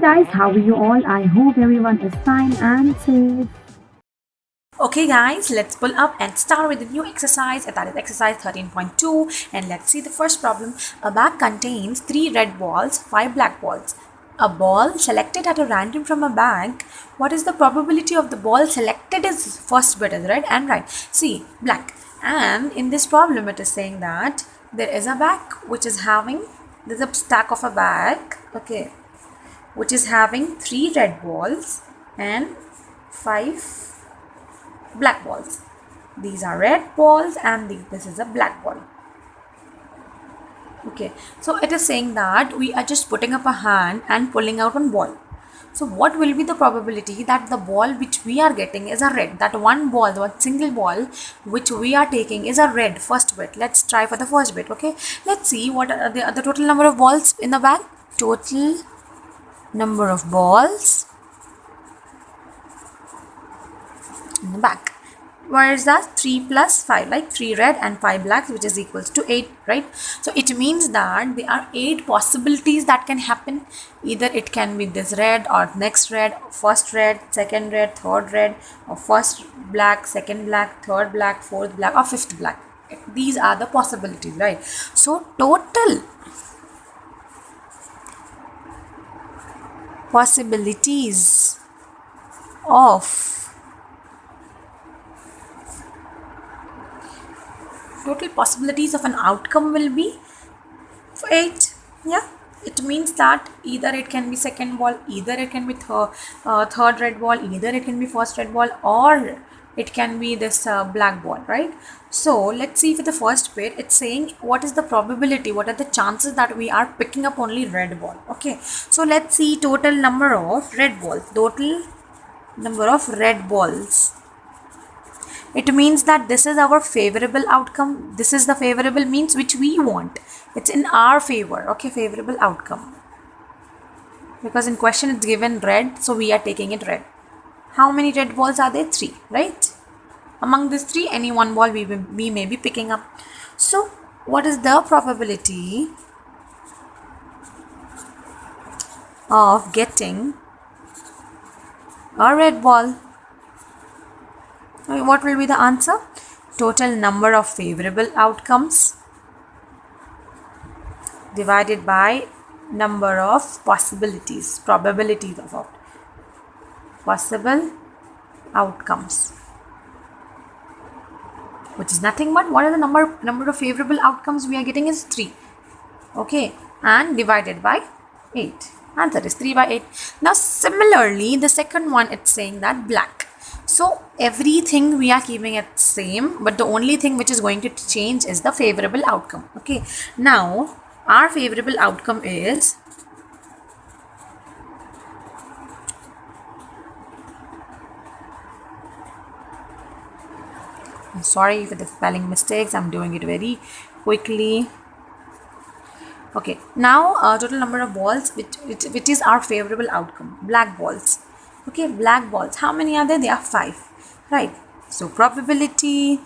guys, how are you all? I hope everyone is fine and safe. Okay guys, let's pull up and start with the new exercise, that is exercise 13.2, and let's see the first problem. A bag contains 3 red balls, 5 black balls. A ball selected at a random from a bag. What is the probability of the ball selected is first bit is red and right. See, black. And in this problem it is saying that there is a bag which is having, there's a stack of a bag, okay, which is having 3 red balls and 5 black balls. These are red balls and this is a black ball. Okay, so it is saying that we are just putting up a hand and pulling out one ball. So what will be the probability that the ball which we are getting is a red? That one ball, one single ball which we are taking is a red first bit. Let's try for the first bit. Okay, let's see what are the total number of balls in the bag. Total number of balls in the back. Where is that? 3 plus 5, like 3 red and 5 blacks, which is equals to 8, right? So it means that there are 8 possibilities that can happen. Either it can be this red or next red, first red, second red, third red, or first black, second black, third black, fourth black, or fifth black. These are the possibilities, right? So total possibilities of total possibilities of an outcome will be 8. Yeah, it means that either it can be second ball, either it can be third red ball, either it can be first red ball, or it can be this black ball, right? So let's see for the first bit. It's saying what is the probability, what are the chances that we are picking up only red ball. Okay, so let's see total number of red balls. Total number of red balls, it means that this is our favorable outcome. This is the favorable means which we want. It's in our favor. Okay, favorable outcome. Because in question it's given red, so we are taking it red. How many red balls are there? 3, right? Among these 3, any one ball we may be picking up. So what is the probability of getting a red ball? What will be the answer? Total number of favorable outcomes divided by number of possibilities, probabilities of possible outcomes, which is nothing but what are the number of favorable outcomes we are getting is 3. Okay, and divided by 8. Answer is 3 by 8. Now similarly, the second one, it's saying that black. So everything we are keeping it same, but the only thing which is going to change is the favorable outcome. Okay, now our favorable outcome is sorry for the spelling mistakes, I'm doing it very quickly. Okay, now total number of balls which is our favorable outcome, black balls. Okay, black balls, how many are there? There are 5, right? So probability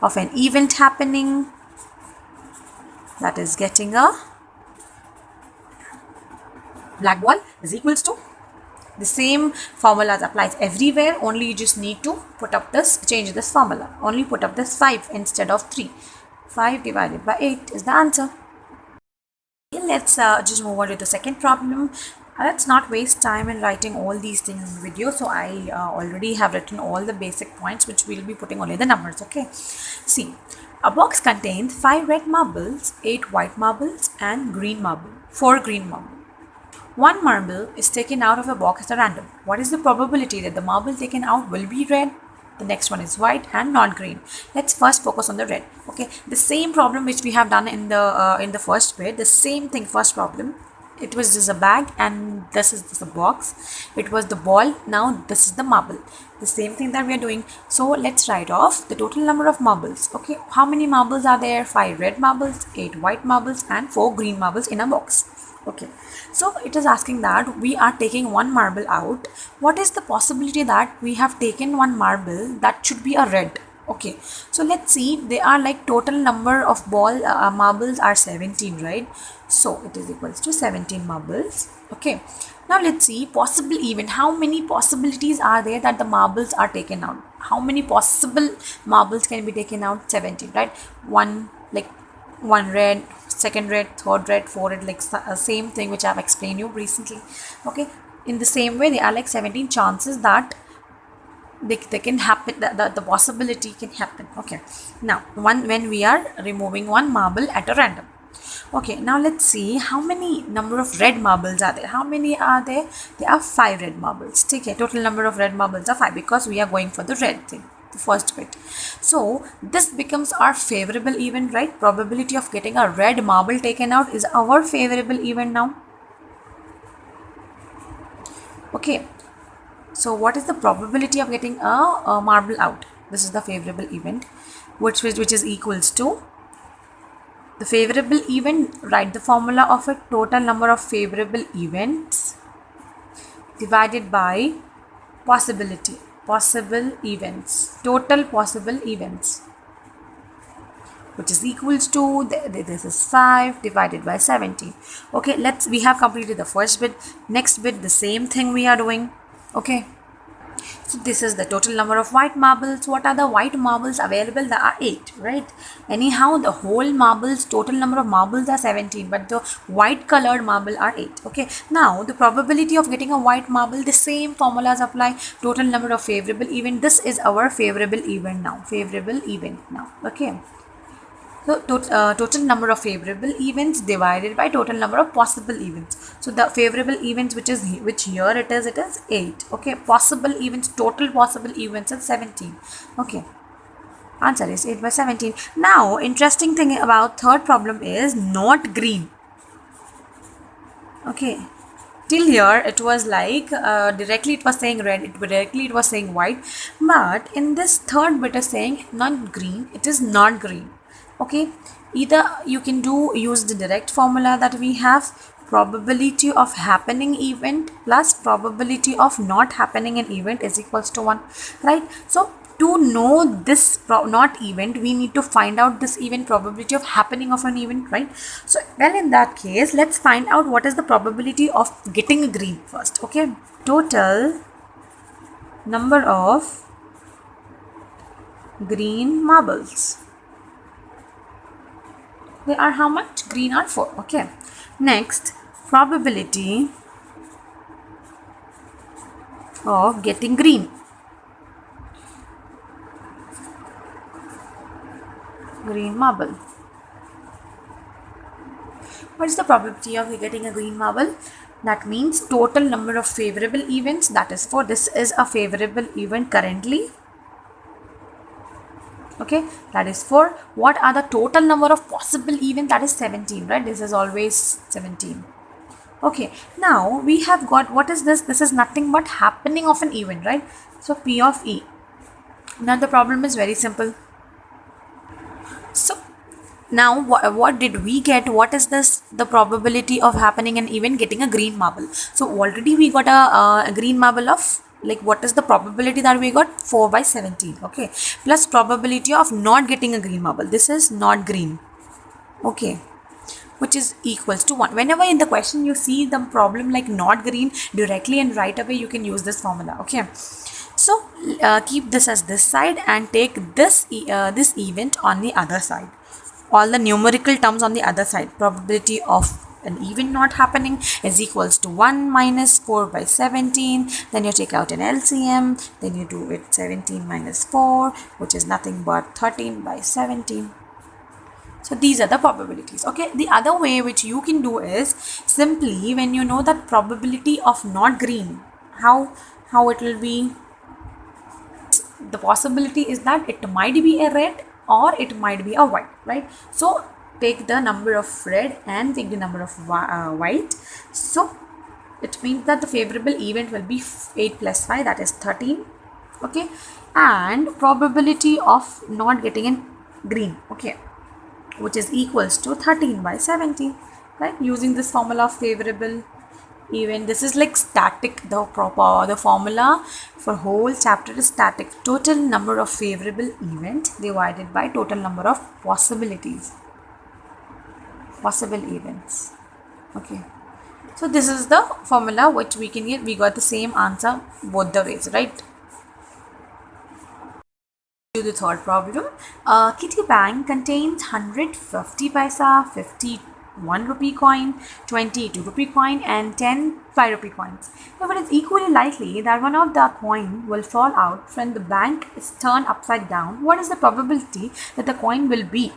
of an event happening, that is getting a black ball, is equals to the same formula applies everywhere, only you just need to put up this, change this formula, only put up this 5 instead of 3. 5 divided by 8 is the answer. Let's just move on to the second problem. Let's not waste time in writing all these things in the video. So I already have written all the basic points which we'll be putting only the numbers. Okay, see, a box contains 5 red marbles, 8 white marbles and green marble, 4 green marble. One marble is taken out of a box at random. What is the probability that the marble taken out will be red? The next one is white and not green. Let's first focus on the red. Okay, the same problem which we have done in the first bit, the same thing. First problem, it was just a bag and this is just a box. It was the ball, now this is the marble. The same thing that we are doing. So let's write off the total number of marbles. Okay, how many marbles are there? 5 red marbles, 8 white marbles and 4 green marbles in a box. Okay, so it is asking that we are taking one marble out. What is the possibility that we have taken one marble that should be a red? Okay, so let's see, they are like total number of marbles are 17, right? So it is equals to 17 marbles. Okay, Now let's see possible event. How many possibilities are there that the marbles are taken out? How many possible marbles can be taken out? 17, right? One, like one red, second red, third red, fourth red, like same thing which I've explained you recently. Okay, in the same way, there are like 17 chances that they can happen, the possibility can happen. Okay, now when we are removing one marble at a random. Okay, now let's see how many number of red marbles are there. How many are there? There are 5 red marbles. Okay, total number of red marbles are 5 because we are going for the red thing, the first bit. So this becomes our favorable event, right? Probability of getting a red marble taken out is our favorable event now. Okay, so what is the probability of getting a marble out? This is the favorable event, which is equals to the favorable event. Write the formula of it: total number of favorable events divided by possible events, total possible events, which is equals to this is 5 divided by 17. Okay, we have completed the first bit. Next bit, the same thing we are doing. Okay, so this is the total number of white marbles. What are the white marbles available? There are 8, right? Anyhow, the whole marbles, total number of marbles are 17, but the white colored marble are 8. Okay, now the probability of getting a white marble, the same formulas apply. Total number of favorable event. This is our favorable event now. Favorable event now. Okay. So total number of favorable events divided by total number of possible events. So the favorable events, which here it is 8. Okay, possible events, total possible events is 17. Okay, answer is 8 by 17. Now interesting thing about third problem is not green. Okay, till here it was like directly it was saying red, directly it was saying white, but in this third bit is saying not green, it is not green. Okay, either you can use the direct formula that we have: probability of happening event plus probability of not happening an event is equals to 1, right? So to know this not event, we need to find out this event, probability of happening of an event, right? So well, in that case, let's find out what is the probability of getting a green first. Okay, total number of green marbles, they are how much? Green are 4. Okay, next, probability of getting green marble. What is the probability of getting a green marble? That means total number of favorable events, that is 4. This is a favorable event currently. Okay, that is 4. What are the total number of possible events? That is 17, right? This is always 17. Okay, now we have got, what is this? This is nothing but happening of an event, right? So P of E. Now the problem is very simple. So now what did we get? What is this? The probability of happening an event getting a green marble. So already we got a green marble of, like, what is the probability that we got? 4 by 17. Okay, plus probability of not getting a green marble. This is not green. Okay, which is equals to 1. Whenever in the question you see the problem like not green, directly and right away you can use this formula. Okay, so keep this as this side and take this this event on the other side. All the numerical terms on the other side. Probability of an event not happening is equals to 1 minus 4 by 17. Then you take out an LCM. Then you do it 17 minus 4, which is nothing but 13 by 17. So these are the probabilities. Okay, the other way which you can do is simply, when you know that probability of not green, how it will be, the possibility is that it might be a red or it might be a white, right? So take the number of red and take the number of white. So it means that the favorable event will be 8 plus 5, that is 13. Okay, and probability of not getting in green, okay, which is equals to 13 by 17, right? Using this formula of favorable event. This is like static. The formula for whole chapter is static. Total number of favorable event divided by total number of possible events. Okay, So this is the formula which we can get. We got the same answer both the ways, right? To the third problem. Kitty Bank contains 150 paisa, 51 rupee coin, 22 rupee coin and 10 5 rupee coins. Now, it is equally likely that one of the coin will fall out when the bank is turned upside down. What is the probability that the coin will be?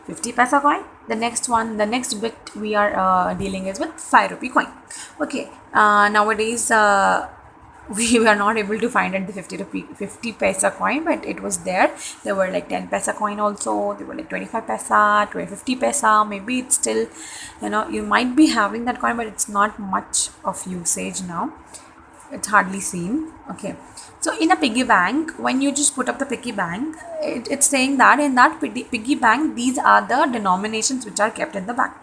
50 paisa coin. The next one, the next bit we are dealing is with 5 rupee coin. Okay, nowadays we were not able to find it the 50 paisa coin, but it was there. There were like 10 paisa coin also. There were like 25 paisa, 50 paisa. Maybe it's still, you might be having that coin, but it's not much of usage now. It's hardly seen. Okay, so in a piggy bank, when you just put up the piggy bank, it's saying that in that piggy bank, these are the denominations which are kept in the bank.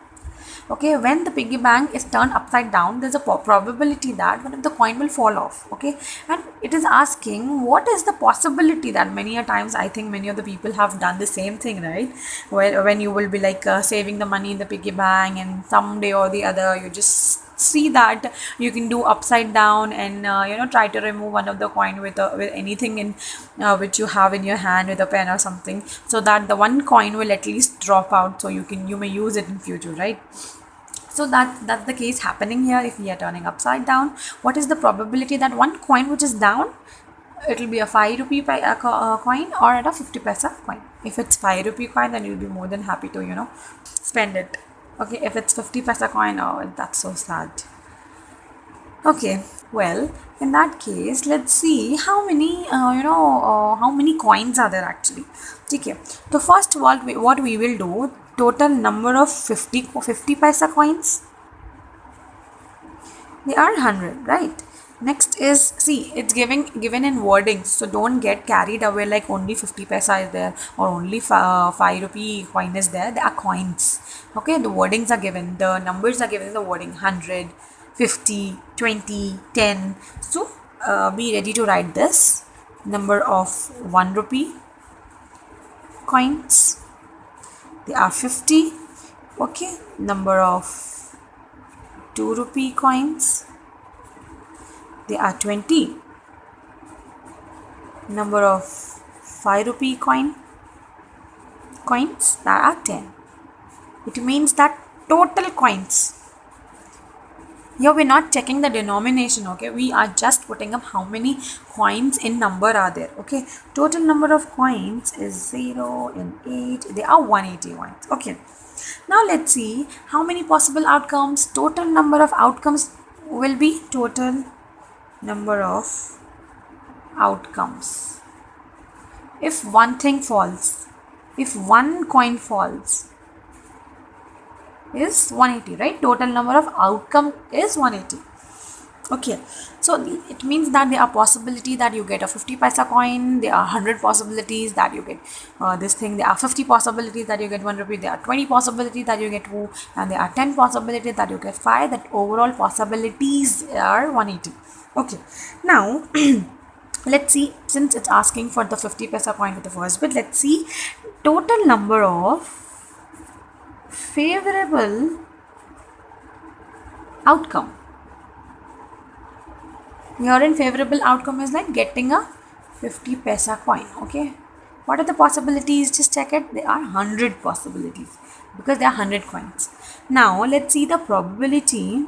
Okay, when the piggy bank is turned upside down, there's a probability that one of the coin will fall off. Okay, and it is asking what is the possibility that many a times I think many of the people have done the same thing, right? Where when you will be like saving the money in the piggy bank, and someday or the other you just see that you can do upside down and try to remove one of the coin with anything in which you have in your hand with a pen or something, so that the one coin will at least drop out, so you may use it in future, right? So that's the case happening here. If we are turning upside down, what is the probability that one coin which is down, it will be a 5 rupee coin or at a 50 paisa coin? If it's 5 rupee coin, then you'll be more than happy to spend it. Okay, if it's 50 paisa coin, oh, that's so sad. Okay, well, in that case, let's see how many how many coins are there actually. Okay, so first what we will do, total number of 50 paisa coins, they are 100, right? Next is, see, it's given in wordings, so don't get carried away like only 50 paisa is there or only 5 rupee coin is there. They are coins. Okay, the wordings are given, the numbers are given in the wording: 100, 50, 20, 10. So be ready to write this. Number of 1 rupee coins, they are 50. Okay, number of 2 rupee coins, they are 20. Number of 5 rupee coins, that are 10. It means that total coins, here we're not checking the denomination, okay? We are just putting up how many coins in number are there, okay? Total number of coins is 0 and 8. They are 180 coins, okay? Now let's see how many possible outcomes. Total number of outcomes will be total number of outcomes. If one thing falls, if one coin falls, is 180, right? Total number of outcome is 180. Okay, so it means that there are possibility that you get a 50 paisa coin, there are 100 possibilities that you get this thing, there are 50 possibilities that you get 1 rupee, there are 20 possibilities that you get 2, and there are 10 possibilities that you get 5. That overall possibilities are 180. Okay, now let's see, since it's asking for the 50 paisa coin with the first bit, let's see total number of favorable outcome. Here in favorable outcome is like getting a 50 paisa coin. Okay, what are the possibilities? Just check it. There are 100 possibilities because there are 100 coins. Now let's see the probability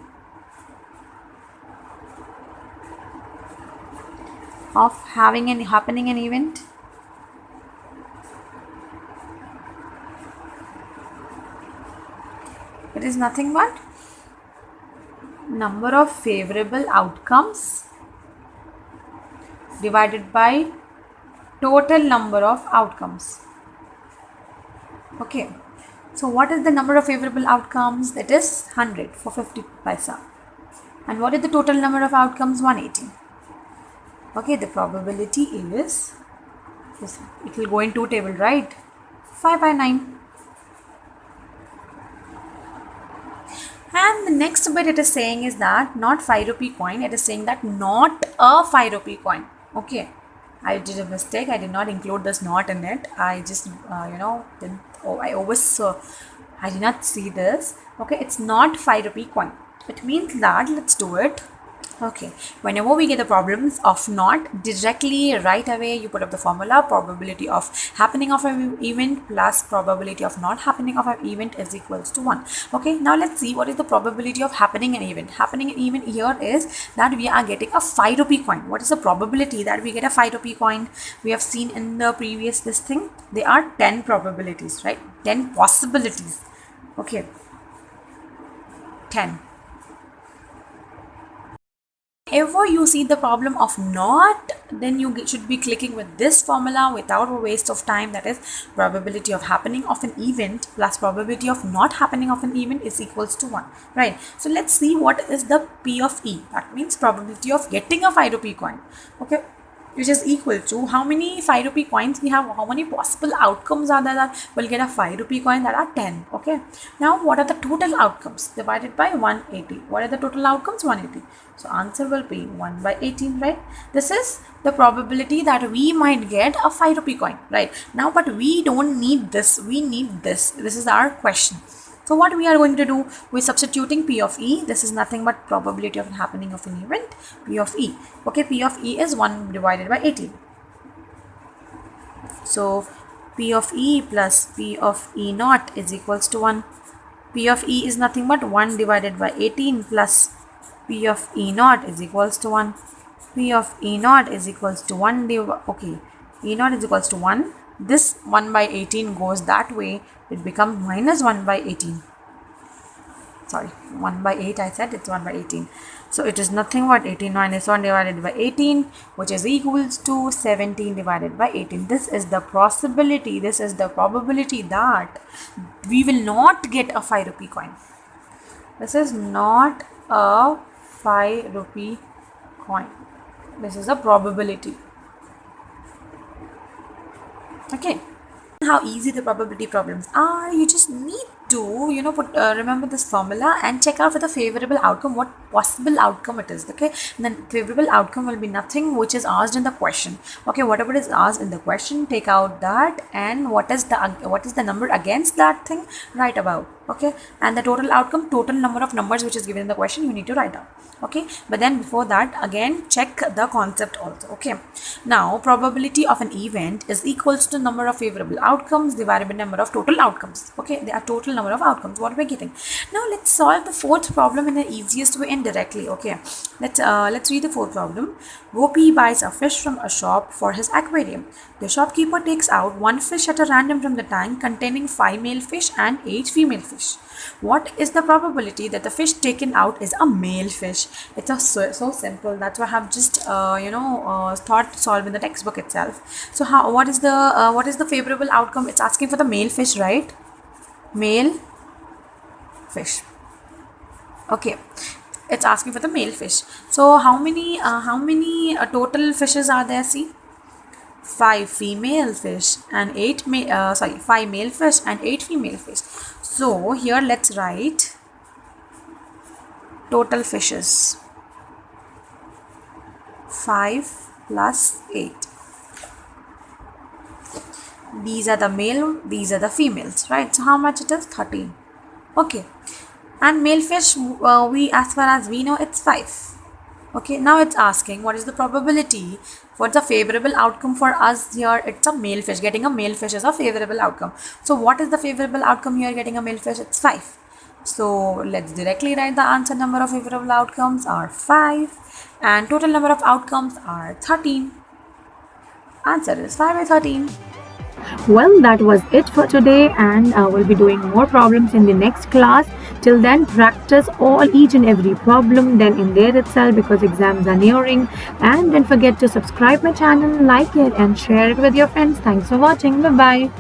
of happening an event. It is nothing but number of favorable outcomes divided by total number of outcomes. Okay, so what is the number of favorable outcomes? That is 100 for 50 paisa. And what is the total number of outcomes? 180. Okay, the probability is, it will go in two table, right? 5 by 9. And the next bit it is saying is that not 5 rupee coin, it is saying that not a 5 rupee coin. Okay, I did a mistake. I did not include this not in it. I just I did not see this. Okay, it's not 5 rupee coin. It means that, let's do it. Okay, whenever we get the problems of not, directly right away you put up the formula. Probability of happening of an event plus probability of not happening of an event is equals to 1. Okay, now let's see what is the probability of happening an event. Happening an event here is that we are getting a 5 rupee coin. What is the probability that we get a 5 rupee coin? We have seen in the previous this thing, there are 10 probabilities, right? 10 possibilities. Okay, 10. Whenever you see the problem of not, then you should be clicking with this formula without a waste of time. That is, probability of happening of an event plus probability of not happening of an event is equals to 1, right? So let's see what is the P of E. That means probability of getting a 5 rupee coin, okay, which is equal to how many 5 rupee coins we have, how many possible outcomes are there that will get a 5 rupee coin. That are 10. Okay, now what are the total outcomes divided by 180? What are the total outcomes? 180. So answer will be 1 by 18, right? This is the probability that we might get a 5 rupee coin, right? Now, but we don't need this, we need this. This is our question. So what we are going to do, we're substituting P of E. This is nothing but probability of happening of an event, P of E. Okay, P of E is 1 divided by 18. So P of E plus P of E naught is equals to 1. P of E is nothing but 1 divided by 18 plus P of E naught is equals to 1. P of E naught is equals to 1. Okay, E naught is equals to 1. This 1 by 18 goes that way. It becomes minus 1 by 18. Sorry, 1 by 8 I said, it's 1 by 18. So it is nothing but 18 minus 1 divided by 18, which is equals to 17 divided by 18. This is the possibility, this is the probability that we will not get a 5 rupee coin. This is not a 5 rupee coin. This is a probability. Okay, how easy the probability problems are. You just need to remember this formula and check out for the favorable outcome, what possible outcome it is. Okay, and then favorable outcome will be nothing which is asked in the question. Okay, whatever is asked in the question, take out that, and what is the number against that thing, write about. Okay, and the total outcome, total number of numbers which is given in the question, you need to write down. Okay, but then before that, again check the concept also. Okay, now probability of an event is equals to number of favorable outcomes divided by number of total outcomes. Okay, they are total number of outcomes what we're getting. Now let's solve the fourth problem in the easiest way indirectly. Okay, let's read the fourth problem. Gopi buys a fish from a shop for his aquarium. The shopkeeper takes out one fish at a random from the tank containing 5 male fish and 8 female fish. What is the probability that the fish taken out is a male fish? It's so simple. That's why I have just thought to solve in the textbook itself. So what is the favorable outcome? It's asking for the male fish, right? Male fish. Okay, it's asking for the male fish. So how many total fishes are there? See, 5 female fish and 5 male fish and 8 female fish. So here let's write total fishes, 5 plus 8. These are the male, these are the females, right? So how much it is? 13. Okay, and male fish, we, as far as we know, it's 5. Okay, now it's asking what is the probability, what's the favorable outcome for us here. It's a male fish. Getting a male fish is a favorable outcome. So what is the favorable outcome here? Getting a male fish, it's 5. So let's directly write the answer. Number of favorable outcomes are 5 and total number of outcomes are 13. Answer is 5 by 13. Well, that was it for today, and we'll be doing more problems in the next class. Till then, practice each and every problem then in there itself, because exams are nearing. And don't forget to subscribe my channel, like it, and share it with your friends. Thanks for watching. Bye bye.